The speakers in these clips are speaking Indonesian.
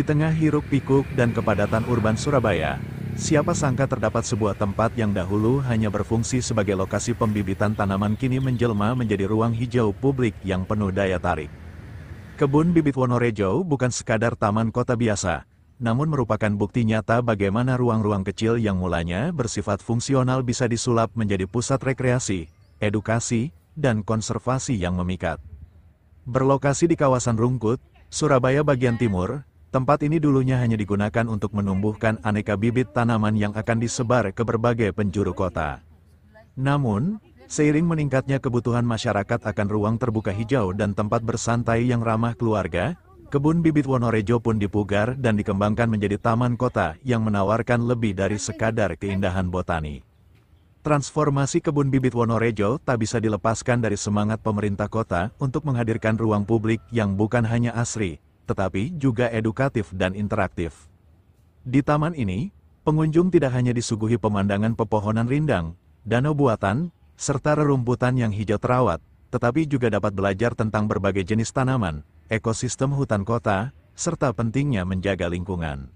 Di tengah hiruk-pikuk dan kepadatan urban Surabaya, siapa sangka terdapat sebuah tempat yang dahulu hanya berfungsi sebagai lokasi pembibitan tanaman kini menjelma menjadi ruang hijau publik yang penuh daya tarik. Kebun Bibit Wonorejo bukan sekadar taman kota biasa, namun merupakan bukti nyata bagaimana ruang-ruang kecil yang mulanya bersifat fungsional bisa disulap menjadi pusat rekreasi, edukasi, dan konservasi yang memikat. Berlokasi di kawasan Rungkut, Surabaya bagian timur, tempat ini dulunya hanya digunakan untuk menumbuhkan aneka bibit tanaman yang akan disebar ke berbagai penjuru kota. Namun, seiring meningkatnya kebutuhan masyarakat akan ruang terbuka hijau dan tempat bersantai yang ramah keluarga, Kebun Bibit Wonorejo pun dipugar dan dikembangkan menjadi taman kota yang menawarkan lebih dari sekadar keindahan botani. Transformasi Kebun Bibit Wonorejo tak bisa dilepaskan dari semangat pemerintah kota untuk menghadirkan ruang publik yang bukan hanya asri, tetapi juga edukatif dan interaktif. Di taman ini, pengunjung tidak hanya disuguhi pemandangan pepohonan rindang, danau buatan, serta rerumputan yang hijau terawat, tetapi juga dapat belajar tentang berbagai jenis tanaman, ekosistem hutan kota, serta pentingnya menjaga lingkungan.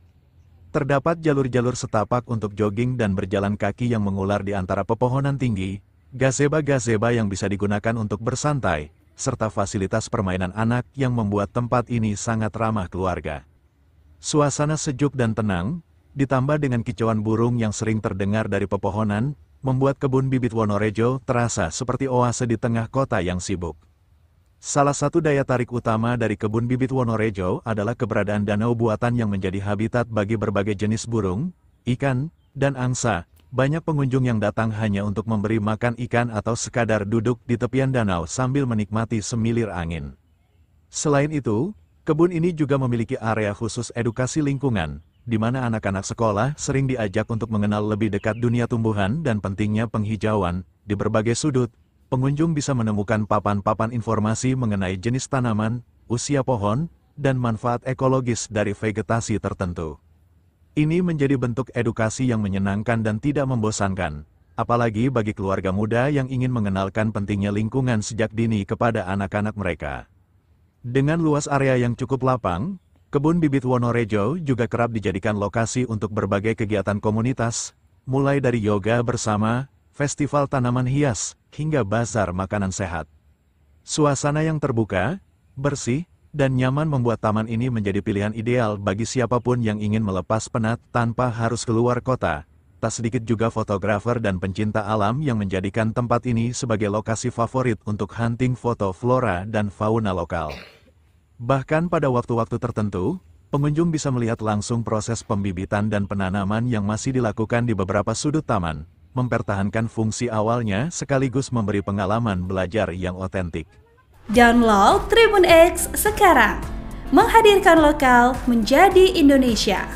Terdapat jalur-jalur setapak untuk jogging dan berjalan kaki yang mengular di antara pepohonan tinggi, gazebo-gazebo yang bisa digunakan untuk bersantai, serta fasilitas permainan anak yang membuat tempat ini sangat ramah keluarga. Suasana sejuk dan tenang, ditambah dengan kicauan burung yang sering terdengar dari pepohonan, membuat Kebun Bibit Wonorejo terasa seperti oase di tengah kota yang sibuk. Salah satu daya tarik utama dari Kebun Bibit Wonorejo adalah keberadaan danau buatan yang menjadi habitat bagi berbagai jenis burung, ikan, dan angsa. Banyak pengunjung yang datang hanya untuk memberi makan ikan atau sekadar duduk di tepian danau sambil menikmati semilir angin. Selain itu, kebun ini juga memiliki area khusus edukasi lingkungan, di mana anak-anak sekolah sering diajak untuk mengenal lebih dekat dunia tumbuhan dan pentingnya penghijauan. Di berbagai sudut, pengunjung bisa menemukan papan-papan informasi mengenai jenis tanaman, usia pohon, dan manfaat ekologis dari vegetasi tertentu. Ini menjadi bentuk edukasi yang menyenangkan dan tidak membosankan, apalagi bagi keluarga muda yang ingin mengenalkan pentingnya lingkungan sejak dini kepada anak-anak mereka. Dengan luas area yang cukup lapang, Kebun Bibit Wonorejo juga kerap dijadikan lokasi untuk berbagai kegiatan komunitas, mulai dari yoga bersama, festival tanaman hias, hingga bazar makanan sehat. Suasana yang terbuka, bersih, dan nyaman membuat taman ini menjadi pilihan ideal bagi siapapun yang ingin melepas penat tanpa harus keluar kota. Tak sedikit juga fotografer dan pencinta alam yang menjadikan tempat ini sebagai lokasi favorit untuk hunting foto flora dan fauna lokal. Bahkan pada waktu-waktu tertentu, pengunjung bisa melihat langsung proses pembibitan dan penanaman yang masih dilakukan di beberapa sudut taman, mempertahankan fungsi awalnya sekaligus memberi pengalaman belajar yang otentik. Download Tribun X sekarang, menghadirkan lokal menjadi Indonesia.